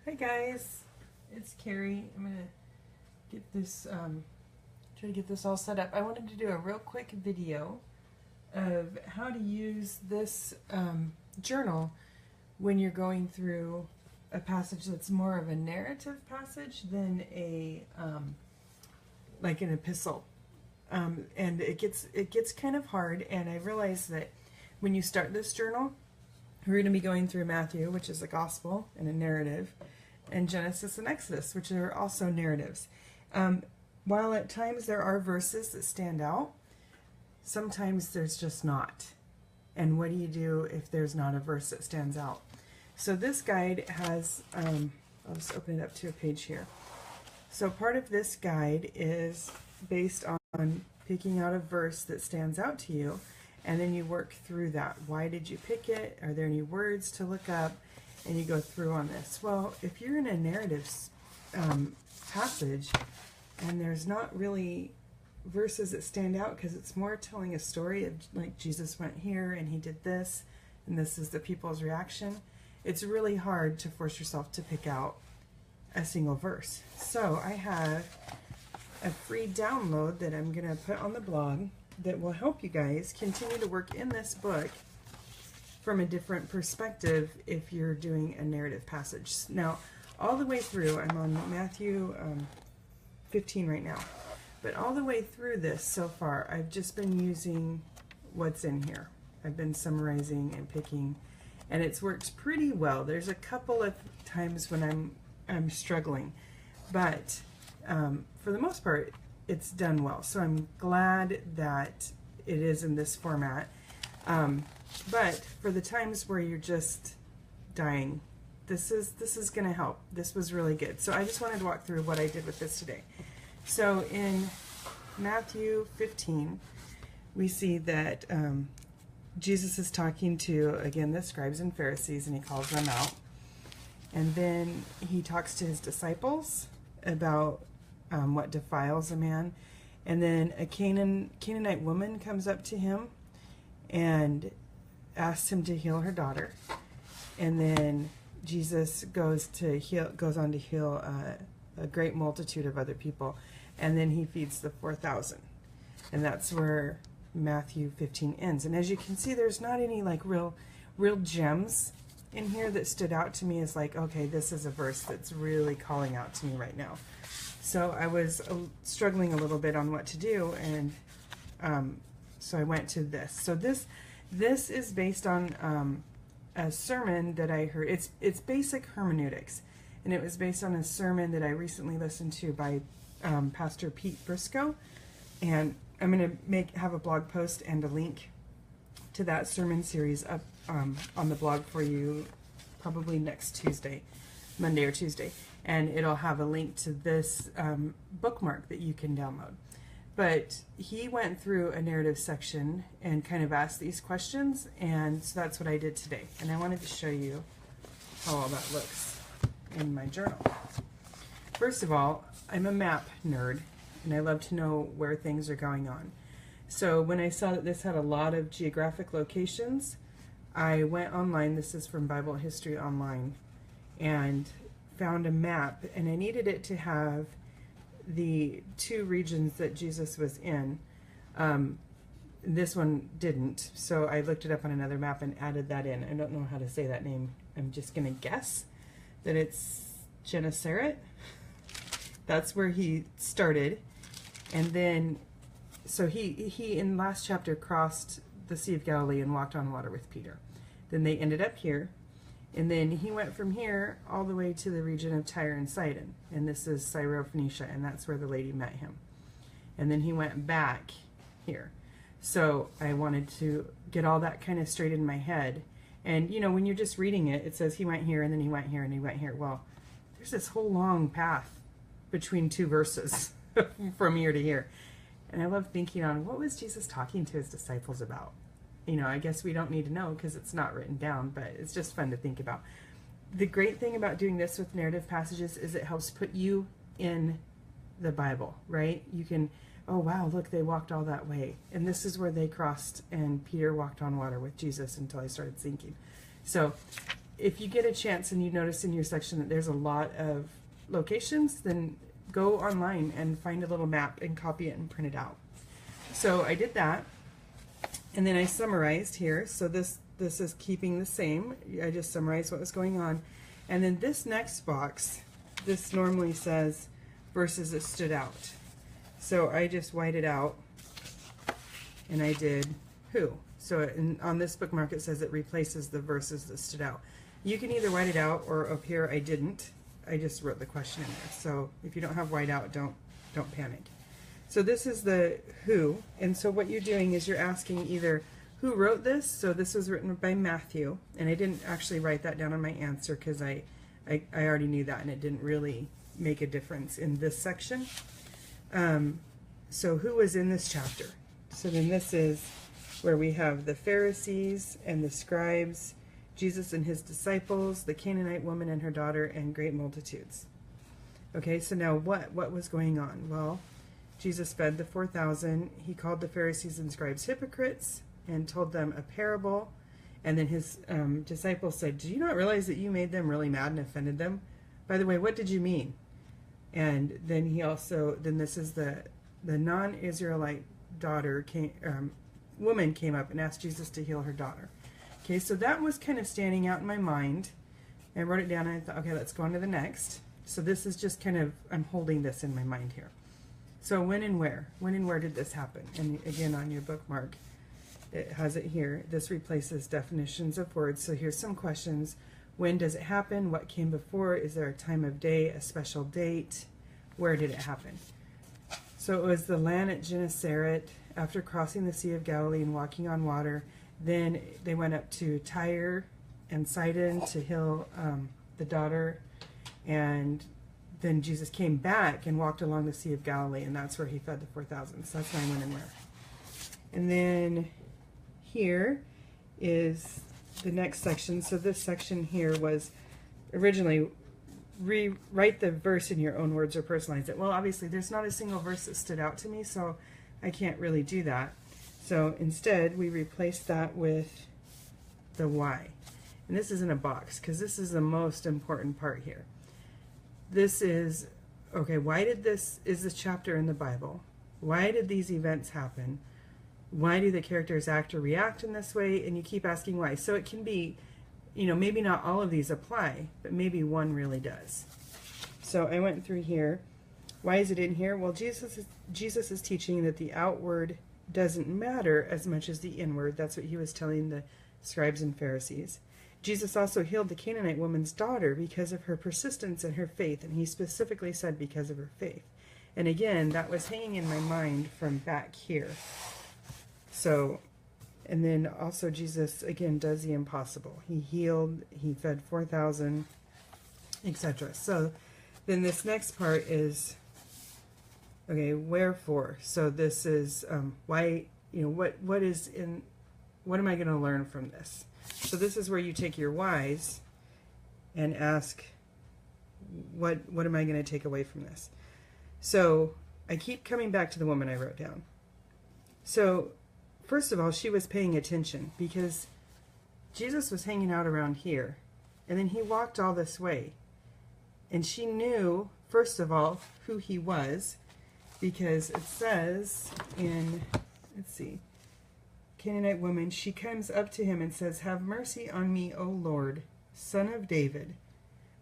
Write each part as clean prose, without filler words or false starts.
Hi guys, it's Carrie. I'm gonna get this, try to get this all set up. I wanted to do a real quick video of how to use this journal when you're going through a passage that's more of a narrative passage than a like an epistle. And it gets kind of hard, and I realized that when you start this journal, we're going to be going through Matthew, which is a gospel and a narrative, and Genesis and Exodus, which are also narratives. While at times there are verses that stand out, sometimes there's just not. And what do you do if there's not a verse that stands out? So this guide has, I'll just open it up to a page here. So part of this guide is based on picking out a verse that stands out to you, and then you work through that. Why did you pick it? Are there any words to look up? And you go through on this. Well, if you're in a narrative passage and there's not really verses that stand out because it's more telling a story of like Jesus went here and he did this and this is the people's reaction, it's really hard to force yourself to pick out a single verse. So I have a free download that I'm going to put on the blog that will help you guys continue to work in this book from a different perspective if you're doing a narrative passage. Now, all the way through, I'm on Matthew 15 right now, but all the way through this so far, I've just been using what's in here. I've been summarizing and picking, and it's worked pretty well. There's a couple of times when I'm struggling, but for the most part, it's done well. So I'm glad that it is in this format. But for the times where you're just dying, this is going to help. This was really good. So I just wanted to walk through what I did with this today. So in Matthew 15, we see that Jesus is talking to, again, the scribes and Pharisees, and he calls them out. And then he talks to his disciples about what defiles a man. And then a Canaanite woman comes up to him and asks him to heal her daughter. And then Jesus goes on to heal a great multitude of other people. And then he feeds the 4,000. And that's where Matthew 15 ends. And as you can see, there's not any like real gems in here that stood out to me as like, okay, this is a verse that's really calling out to me right now. So I was struggling a little bit on what to do, and so I went to this. So this is based on a sermon that I heard. It's basic hermeneutics, and it was based on a sermon that I recently listened to by Pastor Pete Briscoe, and I'm going to have a blog post and a link to that sermon series up on the blog for you probably next Tuesday, Monday or Tuesday. And it'll have a link to this bookmark that you can download. But he went through a narrative section and kind of asked these questions, and so that's what I did today. And I wanted to show you how all that looks in my journal. First of all, I'm a map nerd, and I love to know where things are going on. So when I saw that this had a lot of geographic locations, I went online. This is from Bible History Online, and found a map, and I needed it to have the two regions that Jesus was in. This one didn't, so I looked it up on another map and added that in. I don't know how to say that name. I'm just going to guess that it's Gennesaret. That's where he started. And then, so he in last chapter crossed the Sea of Galilee and walked on water with Peter. Then they ended up here. And then he went from here all the way to the region of Tyre and Sidon. And this is Syrophoenicia, and that's where the lady met him. And then he went back here. So I wanted to get all that kind of straight in my head. And, you know, when you're just reading it, it says he went here, and then he went here, and he went here. Well, there's this whole long path between two verses from here to here. And I love thinking on what was Jesus talking to his disciples about? You know, I guess we don't need to know because it's not written down, but it's just fun to think about. The great thing about doing this with narrative passages is it helps put you in the Bible, right? You can, oh wow, look, they walked all that way. And this is where they crossed, and Peter walked on water with Jesus until I started sinking. So if you get a chance and you notice in your section that there's a lot of locations, then go online and find a little map and copy it and print it out. So I did that, and then I summarized here. So this is keeping the same. I just summarized what was going on. And then this next box, this normally says verses that stood out. So I just whited out and I did who. So on this bookmark it says it replaces the verses that stood out. You can either white it out, or up here I didn't. I just wrote the question in there. So if you don't have white out, don't panic. So this is the who, and so what you're doing is you're asking either who wrote this. So this was written by Matthew, and I didn't actually write that down on my answer because I already knew that, and it didn't really make a difference in this section. So who was in this chapter? So then this is where we have the Pharisees and the scribes, Jesus and his disciples, the Canaanite woman and her daughter, and great multitudes. Okay, so now what was going on? Well, Jesus fed the 4,000. He called the Pharisees and scribes hypocrites and told them a parable. And then his disciples said, "Do you not realize that you made them really mad and offended them? By the way, what did you mean?" And then then this is the non-Israelite woman came up and asked Jesus to heal her daughter. Okay, so that was kind of standing out in my mind. I wrote it down and I thought, okay, let's go on to the next. So this is just kind of, I'm holding this in my mind here. So when and where did this happen? And again, on your bookmark, it has it here. This replaces definitions of words. So here's some questions. When does it happen? What came before? Is there a time of day, a special date? Where did it happen? So it was the land at Gennesaret after crossing the Sea of Galilee and walking on water. Then they went up to Tyre and Sidon to heal the daughter, and then Jesus came back and walked along the Sea of Galilee, and that's where he fed the 4,000. So that's when and where. And then here is the next section. So this section here was originally rewrite the verse in your own words or personalize it. Well, obviously there's not a single verse that stood out to me, so I can't really do that. So instead we replaced that with the why. And this is in a box because this is the most important part here. This is, okay, is this chapter in the Bible? Why did these events happen? Why do the characters act or react in this way? And you keep asking why. So it can be, maybe not all of these apply, but maybe one really does. So I went through here. Why is it in here? Well, Jesus is teaching that the outward doesn't matter as much as the inward. That's what he was telling the scribes and Pharisees. Jesus also healed the Canaanite woman's daughter because of her persistence and her faith, and he specifically said because of her faith. And again, that was hanging in my mind from back here. So, and then also Jesus, again, does the impossible. He healed, he fed 4,000, etc. So then this next part is, okay, wherefore? So this is why, what am I going to learn from this? So this is where you take your whys and ask, what am I going to take away from this? So I keep coming back to the woman I wrote down. So first of all, she was paying attention because Jesus was hanging out around here, and then he walked all this way. And she knew, first of all, who he was, because it says in, let's see, Canaanite woman, she comes up to him and says, "Have mercy on me, O Lord, Son of David.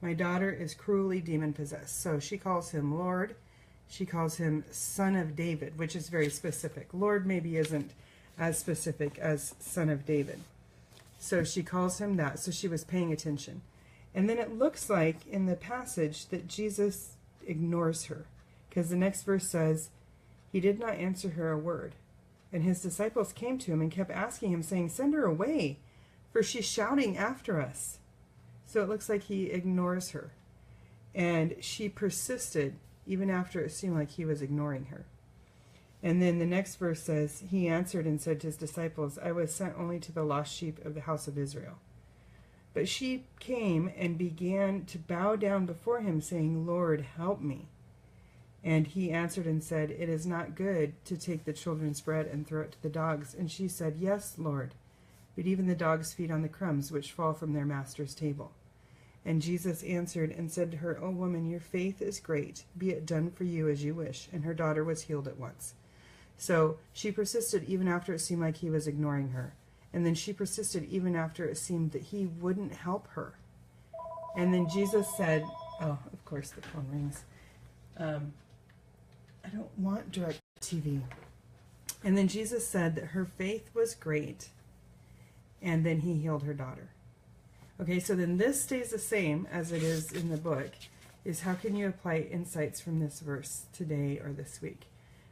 My daughter is cruelly demon-possessed." So she calls him Lord. She calls him Son of David, which is very specific. Lord maybe isn't as specific as Son of David. So she calls him that. So she was paying attention. And then it looks like in the passage that Jesus ignores her, because the next verse says, he did not answer her a word. And his disciples came to him and kept asking him, saying, "Send her away, for she's shouting after us." So it looks like he ignores her. And she persisted even after it seemed like he was ignoring her. And then the next verse says, he answered and said to his disciples, "I was sent only to the lost sheep of the house of Israel." But she came and began to bow down before him, saying, "Lord, help me." And he answered and said, "It is not good to take the children's bread and throw it to the dogs." And she said, "Yes, Lord." but even the dogs feed on the crumbs which fall from their master's table. And Jesus answered and said to her, O woman, your faith is great. Be it done for you as you wish. And her daughter was healed at once. So she persisted even after it seemed like he was ignoring her. And then she persisted even after it seemed that he wouldn't help her. And then Jesus said, oh, of course the phone rings. I don't want direct TV. And then Jesus said that her faith was great. And then he healed her daughter. Okay, so then this stays the same as it is in the book, is how can you apply insights from this verse today or this week?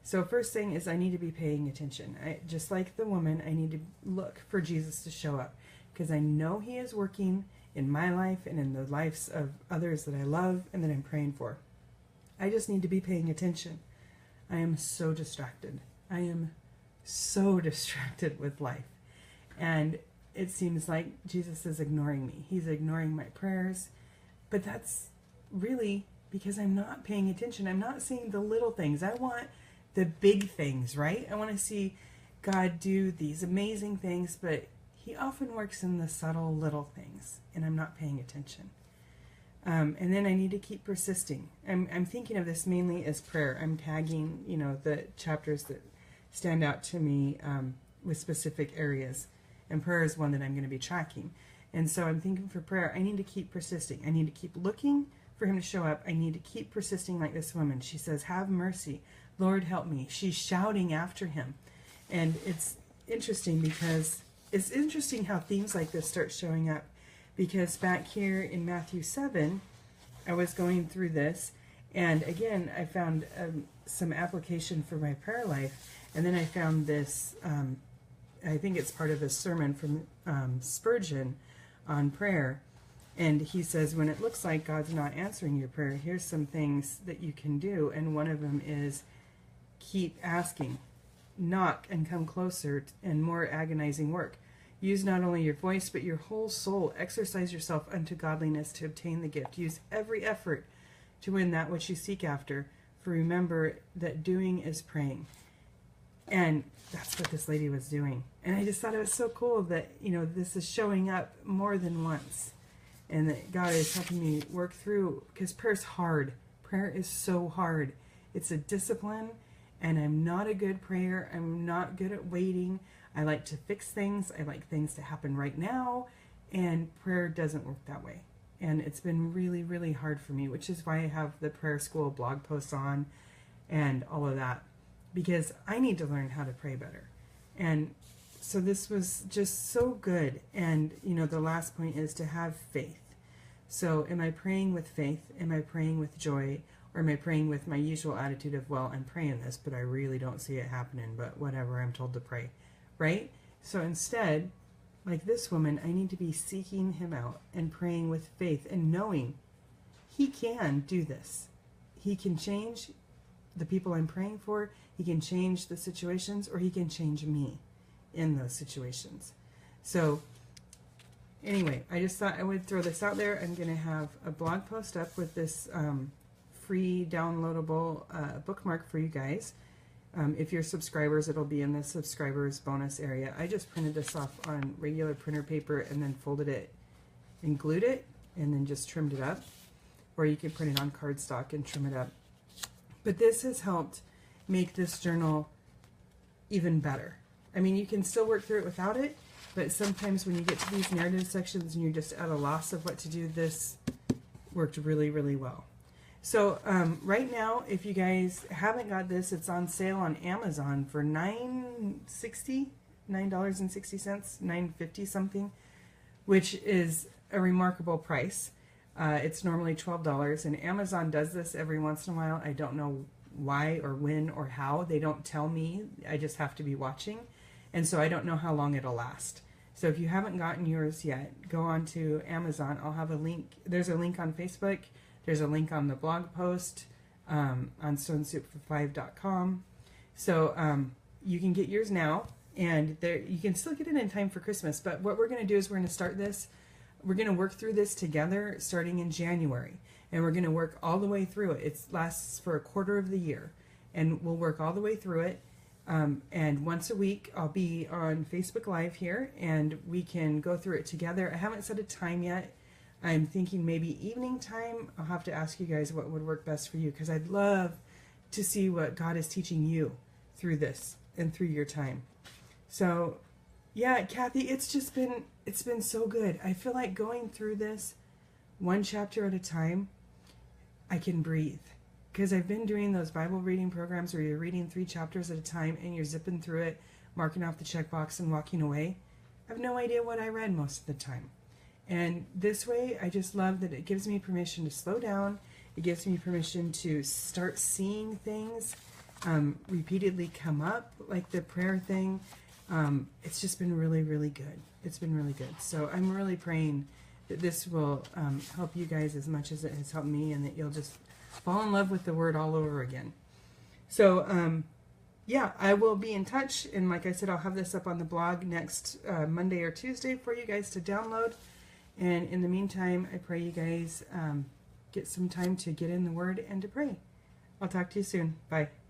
So first thing is I need to be paying attention. Just like the woman, I need to look for Jesus to show up because I know he is working in my life and in the lives of others that I love and that I'm praying for. I just need to be paying attention. I am so distracted. I am so distracted with life. And it seems like Jesus is ignoring me. He's ignoring my prayers. But that's really because I'm not paying attention. I'm not seeing the little things. I want the big things, right? I want to see God do these amazing things, but he often works in the subtle little things, and I'm not paying attention. And then I need to keep persisting. I'm thinking of this mainly as prayer. I'm tagging, the chapters that stand out to me with specific areas. And prayer is one that I'm going to be tracking. And so I'm thinking for prayer, I need to keep persisting. I need to keep looking for him to show up. I need to keep persisting like this woman. She says, have mercy. Lord, help me. She's shouting after him. And it's interesting because it's interesting how themes like this start showing up. Because back here in Matthew 7, I was going through this. And again, I found some application for my prayer life. And then I found this... I think it's part of a sermon from Spurgeon on prayer. And he says, when it looks like God's not answering your prayer, here's some things that you can do. And one of them is keep asking, knock and come closer, and more agonizing work. Use not only your voice, but your whole soul. Exercise yourself unto godliness to obtain the gift. Use every effort to win that which you seek after. For remember that doing is praying. And that's what this lady was doing. And I just thought it was so cool that, this is showing up more than once. And that God is helping me work through, because prayer's hard. Prayer is so hard. It's a discipline, and I'm not a good prayer. I'm not good at waiting. I like to fix things. I like things to happen right now. And prayer doesn't work that way. And it's been really, really hard for me, which is why I have the prayer school blog posts on and all of that. Because I need to learn how to pray better. And so this was just so good. And, the last point is to have faith. So am I praying with faith? Am I praying with joy? Or am I praying with my usual attitude of, well, I'm praying this, but I really don't see it happening, but whatever, I'm told to pray, right? So instead, like this woman, I need to be seeking him out and praying with faith and knowing he can do this. He can change the people I'm praying for. He can change the situations, or he can change me in those situations. So anyway, I just thought I would throw this out there. I'm going to have a blog post up with this free downloadable bookmark for you guys. If you're subscribers, it'll be in the subscribers bonus area. I just printed this off on regular printer paper and then folded it and glued it and then just trimmed it up. Or you can print it on cardstock and trim it up. But this has helped make this journal even better. I mean, you can still work through it without it, but sometimes when you get to these narrative sections and you're just at a loss of what to do, this worked really, really well. So right now, if you guys haven't got this, it's on sale on Amazon for $9.60, $9.50 something, which is a remarkable price. It's normally $12, and Amazon does this every once in a while. I don't know why or when or how. They don't tell me. I just have to be watching, and so I don't know how long it'll last. So if you haven't gotten yours yet, go on to Amazon. I'll have a link. There's a link on Facebook. There's a link on the blog post on stonesoupfor5.com. So you can get yours now, and you can still get it in time for Christmas. But what we're going to do is we're going to start this. We're going to work through this together starting in January, and we're going to work all the way through it. It lasts for a quarter of the year, and we'll work all the way through it, And once a week, I'll be on Facebook Live here, and we can go through it together. I haven't set a time yet. I'm thinking maybe evening time. I'll have to ask you guys what would work best for you, because I'd love to see what God is teaching you through this and through your time. So, yeah, Kathy, it's been so good. I feel like going through this one chapter at a time, I can breathe. Because I've been doing those Bible reading programs where you're reading 3 chapters at a time and you're zipping through it, marking off the checkbox and walking away. I have no idea what I read most of the time. And this way, I just love that it gives me permission to slow down. It gives me permission to start seeing things repeatedly come up, like the prayer thing. It's just been really, really good. It's been really good. So I'm really praying that this will help you guys as much as it has helped me, and that you'll just fall in love with the Word all over again. So, yeah, I will be in touch. And like I said, I'll have this up on the blog next Monday or Tuesday for you guys to download. And in the meantime, I pray you guys get some time to get in the Word and to pray. I'll talk to you soon. Bye.